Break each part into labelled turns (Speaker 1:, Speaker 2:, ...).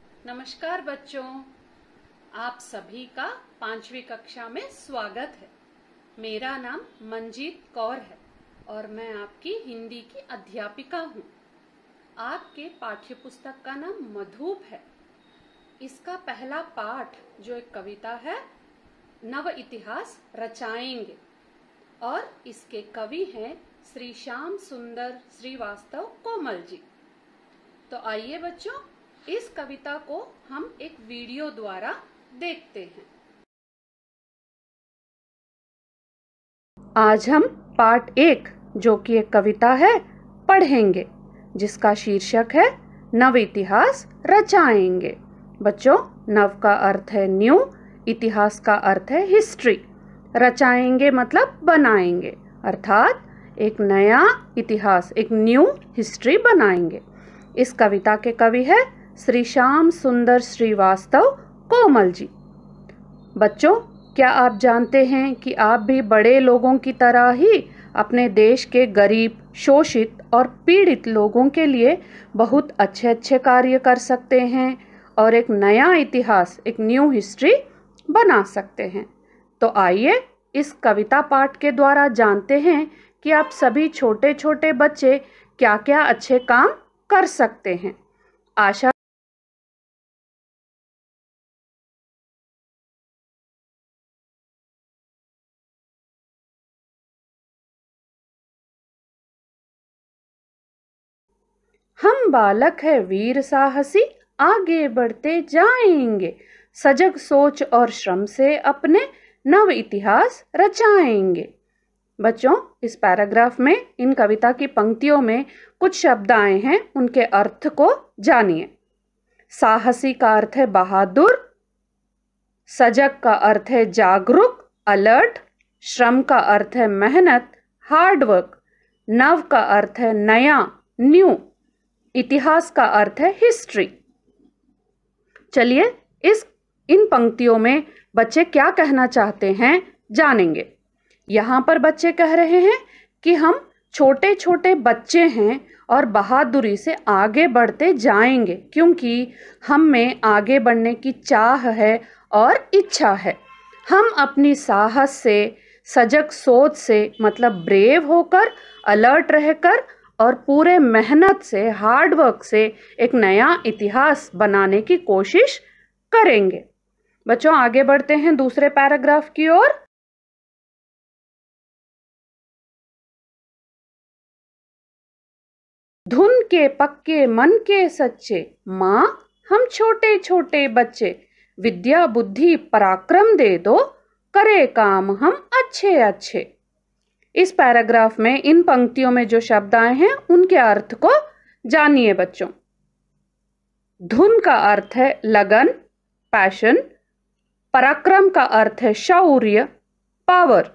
Speaker 1: नमस्कार बच्चों, आप सभी का 5वीं कक्षा में स्वागत है। मेरा नाम मंजीत कौर है और मैं आपकी हिंदी की अध्यापिका हूँ। आपके पाठ्य पुस्तक का नाम मधुप है। इसका पहला पाठ जो एक कविता है, नव इतिहास रचाएंगे, और इसके कवि हैं श्री श्याम सुंदर श्रीवास्तव कोमल जी। तो आइए बच्चों, इस कविता को हम एक वीडियो द्वारा देखते हैं। आज हम पाठ 1 जो कि एक कविता है पढ़ेंगे, जिसका शीर्षक है नव इतिहास रचाएंगे। बच्चों, नव का अर्थ है न्यू, इतिहास का अर्थ है हिस्ट्री। रचाएंगे मतलब बनाएंगे, अर्थात एक नया इतिहास, एक न्यू हिस्ट्री बनाएंगे। इस कविता के कवि है श्री श्याम सुंदर श्रीवास्तव कोमल जी। बच्चों, क्या आप जानते हैं कि आप भी बड़े लोगों की तरह ही अपने देश के गरीब, शोषित और पीड़ित लोगों के लिए बहुत अच्छे अच्छे कार्य कर सकते हैं और एक नया इतिहास, एक न्यू हिस्ट्री बना सकते हैं। तो आइए इस कविता पाठ के द्वारा जानते हैं कि आप सभी छोटे छोटे बच्चे क्या क्या अच्छे काम कर सकते हैं। आशा हम बालक है वीर साहसी, आगे बढ़ते जाएंगे, सजग सोच और श्रम से अपने नव इतिहास रचाएंगे। बच्चों, इस पैराग्राफ में, इन कविता की पंक्तियों में कुछ शब्द आए हैं, उनके अर्थ को जानिए। साहसी का अर्थ है बहादुर, सजग का अर्थ है जागरूक, अलर्ट, श्रम का अर्थ है मेहनत, हार्डवर्क, नव का अर्थ है नया, न्यू, इतिहास का अर्थ है हिस्ट्री। चलिए इन पंक्तियों में बच्चे क्या कहना चाहते हैं जानेंगे। यहाँ पर बच्चे कह रहे हैं कि हम छोटे छोटे बच्चे हैं और बहादुरी से आगे बढ़ते जाएंगे, क्योंकि हम में आगे बढ़ने की चाह है और इच्छा है। हम अपनी साहस से, सजग सोच से मतलब ब्रेव होकर, अलर्ट रहकर और पूरे मेहनत से, हार्डवर्क से एक नया इतिहास बनाने की कोशिश करेंगे। बच्चों, आगे बढ़ते हैं दूसरे पैराग्राफ की ओर। धुन के पक्के मन के सच्चे, माँ हम छोटे छोटे बच्चे, विद्या बुद्धि पराक्रम दे दो, करे काम हम अच्छे अच्छे। इस पैराग्राफ में, इन पंक्तियों में जो शब्द आए हैं उनके अर्थ को जानिए बच्चों। धुन का अर्थ है लगन, पैशन। पराक्रम का अर्थ है शौर्य, पावर।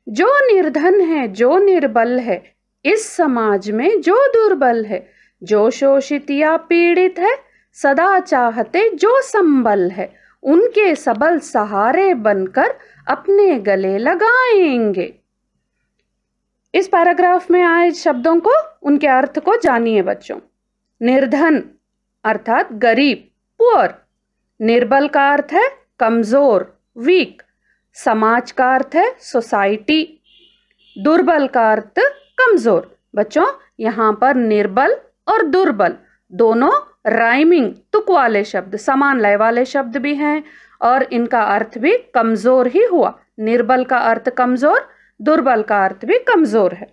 Speaker 1: जो निर्धन है, जो निर्बल है, इस समाज में जो दुर्बल है, जो शोषित या पीड़ित है, सदा चाहते जो संबल है, उनके सबल सहारे बनकर अपने गले लगाएंगे। इस पैराग्राफ में आए शब्दों को, उनके अर्थ को जानिए बच्चों। निर्धन अर्थात गरीब, पुअर। निर्बल का अर्थ है कमजोर, वीक। समाज का अर्थ है सोसाइटी। दुर्बल का अर्थ कमजोर। बच्चों, यहाँ पर निर्बल और दुर्बल दोनों राइमिंग, तुक वाले शब्द, समान लय वाले शब्द भी हैं और इनका अर्थ भी कमजोर ही हुआ। निर्बल का अर्थ कमजोर, दुर्बल का अर्थ भी कमजोर है।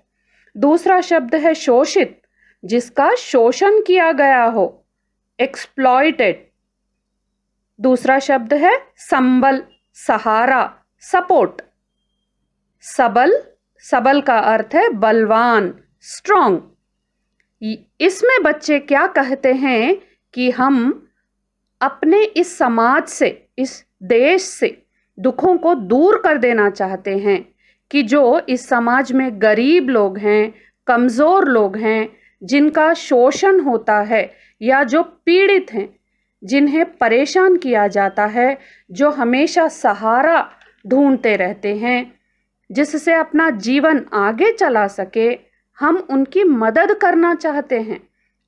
Speaker 1: दूसरा शब्द है शोषित, जिसका शोषण किया गया हो। एक्सप्लॉइटेड। दूसरा शब्द है संबल, सहारा, सपोर्ट। सबल, सबल का अर्थ है बलवान, स्ट्रॉन्ग। इसमें बच्चे क्या कहते हैं कि हम अपने इस समाज से, इस देश से दुखों को दूर कर देना चाहते हैं कि जो इस समाज में गरीब लोग हैं, कमज़ोर लोग हैं, जिनका शोषण होता है या जो पीड़ित हैं, जिन्हें परेशान किया जाता है, जो हमेशा सहारा ढूंढते रहते हैं जिससे अपना जीवन आगे चला सके, हम उनकी मदद करना चाहते हैं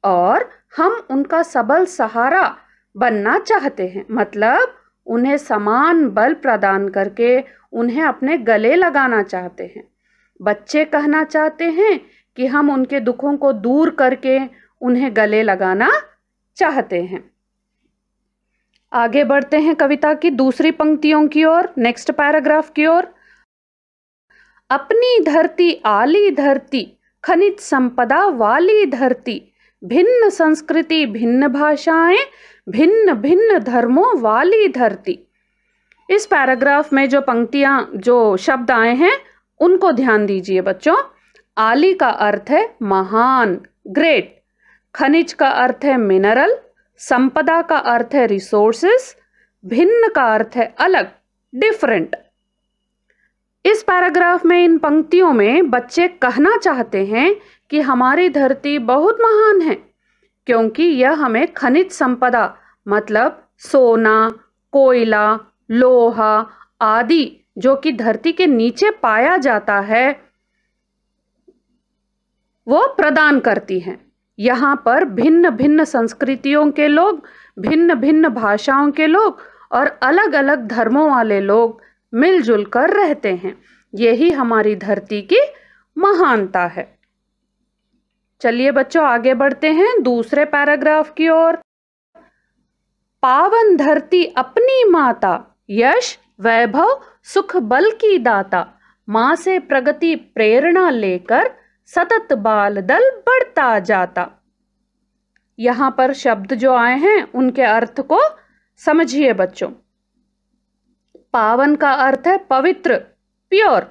Speaker 1: और हम उनका सबल सहारा बनना चाहते हैं। मतलब उन्हें समान बल प्रदान करके उन्हें अपने गले लगाना चाहते हैं। बच्चे कहना चाहते हैं कि हम उनके दुखों को दूर करके उन्हें गले लगाना चाहते हैं। आगे बढ़ते हैं कविता की दूसरी पंक्तियों की ओर, नेक्स्ट पैराग्राफ की ओर। अपनी धरती आली धरती, खनिज संपदा वाली धरती, भिन्न संस्कृति भिन्न भाषाएं, भिन्न भिन्न धर्मों वाली धरती। इस पैराग्राफ में जो पंक्तियां, जो शब्द आए हैं उनको ध्यान दीजिए बच्चों। आली का अर्थ है महान, ग्रेट। खनिज का अर्थ है मिनरल। संपदा का अर्थ है रिसोर्सेस। भिन्न का अर्थ है अलग, डिफरेंट। इस पैराग्राफ में, इन पंक्तियों में बच्चे कहना चाहते हैं कि हमारी धरती बहुत महान है क्योंकि यह हमें खनिज संपदा मतलब सोना, कोयला, लोहा आदि जो कि धरती के नीचे पाया जाता है वो प्रदान करती हैं। यहाँ पर भिन्न भिन्न संस्कृतियों के लोग, भिन्न भिन्न भाषाओं के लोग और अलग अलग धर्मों वाले लोग मिलजुल कर रहते हैं। यही हमारी धरती की महानता है। चलिए बच्चों आगे बढ़ते हैं दूसरे पैराग्राफ की ओर। पावन धरती अपनी माता, यश वैभव सुख बल की दाता, माँ से प्रगति प्रेरणा लेकर सतत बाल दल बढ़ता जाता। यहाँ पर शब्द जो आए हैं उनके अर्थ को समझिए बच्चों। पावन का अर्थ है पवित्र, प्योर।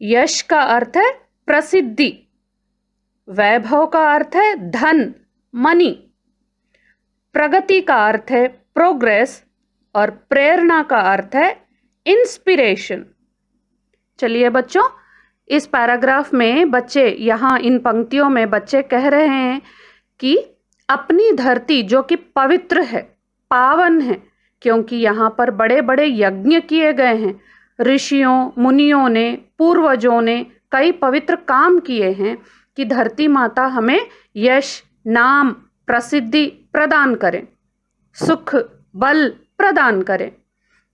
Speaker 1: यश का अर्थ है प्रसिद्धि। वैभव का अर्थ है धन, मनी। प्रगति का अर्थ है प्रोग्रेस और प्रेरणा का अर्थ है इंस्पिरेशन। चलिए बच्चों, इस पैराग्राफ में बच्चे, यहाँ इन पंक्तियों में बच्चे कह रहे हैं कि अपनी धरती जो कि पवित्र है, पावन है, क्योंकि यहाँ पर बड़े बड़े यज्ञ किए गए हैं। ऋषियों, मुनियों ने, पूर्वजों ने कई पवित्र काम किए हैं कि धरती माता हमें यश, नाम, प्रसिद्धि प्रदान करें, सुख, बल प्रदान करें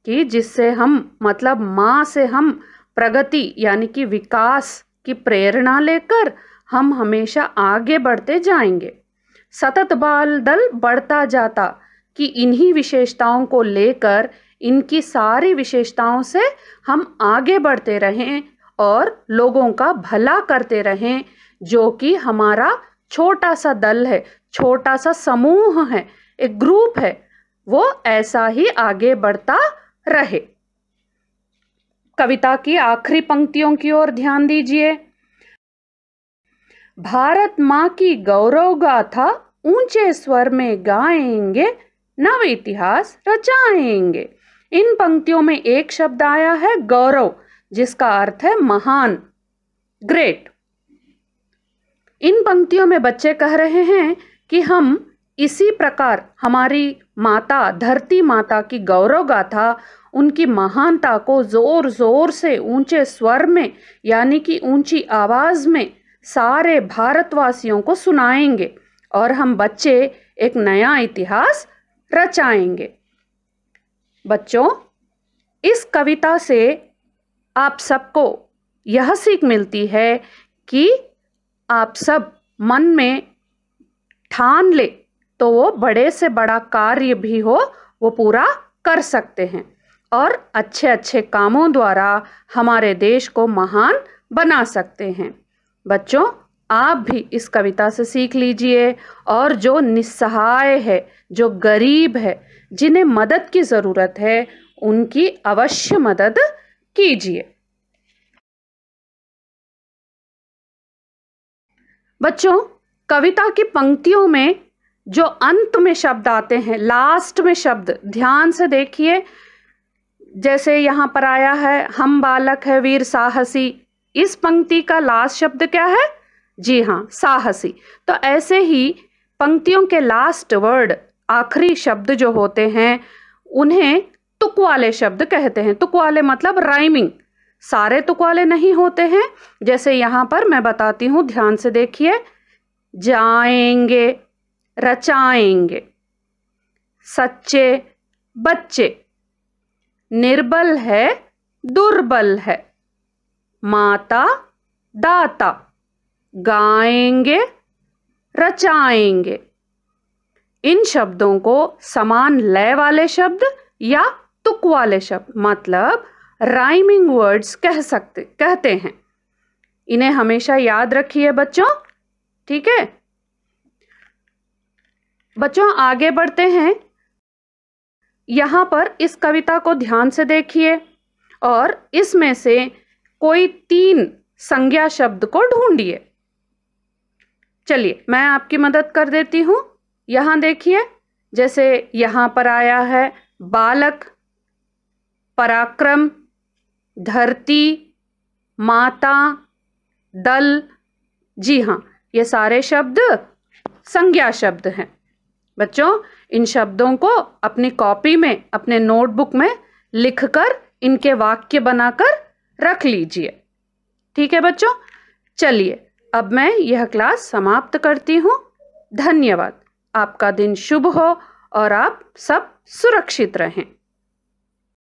Speaker 1: कि जिससे हम, मतलब माँ से हम प्रगति यानी कि विकास की प्रेरणा लेकर हम हमेशा आगे बढ़ते जाएंगे। सतत बाल दल बढ़ता जाता कि इन्हीं विशेषताओं को लेकर, इनकी सारी विशेषताओं से हम आगे बढ़ते रहें और लोगों का भला करते रहें। जो कि हमारा छोटा सा दल है, छोटा सा समूह है, एक ग्रुप है, वो ऐसा ही आगे बढ़ता रहे। कविता की आखिरी पंक्तियों की ओर ध्यान दीजिए। भारत माँ की गौरव गाथा ऊंचे स्वर में गाएंगे, नव इतिहास रचाएंगे। इन पंक्तियों में एक शब्द आया है गौरव, जिसका अर्थ है महान, ग्रेट। इन पंक्तियों में बच्चे कह रहे हैं कि हम इसी प्रकार हमारी माता, धरती माता की गौरव गाथा, उनकी महानता को जोर जोर से ऊंचे स्वर में यानी कि ऊंची आवाज में सारे भारतवासियों को सुनाएंगे और हम बच्चे एक नया इतिहास रचाएंगे। बच्चों, इस कविता से आप सबको यह सीख मिलती है कि आप सब मन में ठान ले तो वो बड़े से बड़ा कार्य भी हो वो पूरा कर सकते हैं और अच्छे अच्छे कामों द्वारा हमारे देश को महान बना सकते हैं। बच्चों, आप भी इस कविता से सीख लीजिए और जो निस्सहाय है, जो गरीब है, जिन्हें मदद की ज़रूरत है, उनकी अवश्य मदद कीजिए। बच्चों, कविता की पंक्तियों में जो अंत में शब्द आते हैं, लास्ट में शब्द ध्यान से देखिए। जैसे यहाँ पर आया है, हम बालक है वीर साहसी। इस पंक्ति का लास्ट शब्द क्या है? जी हाँ, साहसी। तो ऐसे ही पंक्तियों के लास्ट वर्ड, आखिरी शब्द जो होते हैं, उन्हें तुक वाले शब्द कहते हैं। तुक वाले मतलब राइमिंग। सारे तुक वाले नहीं होते हैं। जैसे यहाँ पर मैं बताती हूँ, ध्यान से देखिए। जाएंगे, रचाएंगे, सच्चे बच्चे, निर्बल है दुर्बल है, माता दाता, गाएंगे रचाएंगे। इन शब्दों को समान लय वाले शब्द या तुक वाले शब्द मतलब राइमिंग वर्ड्स कहते हैं। इन्हें हमेशा याद रखिए बच्चों, ठीक है। बच्चों, आगे बढ़ते हैं। यहाँ पर इस कविता को ध्यान से देखिए और इसमें से कोई 3 संज्ञा शब्द को ढूंढिए। चलिए, मैं आपकी मदद कर देती हूँ। यहाँ देखिए, जैसे यहाँ पर आया है बालक, पराक्रम, धरती, माता, दल। जी हाँ, ये सारे शब्द संज्ञा शब्द हैं। बच्चों, इन शब्दों को अपनी कॉपी में, अपने नोटबुक में लिखकर इनके वाक्य बनाकर रख लीजिए। ठीक है बच्चों, चलिए अब मैं यह क्लास समाप्त करती हूँ। धन्यवाद। आपका दिन शुभ हो और आप सब सुरक्षित रहें।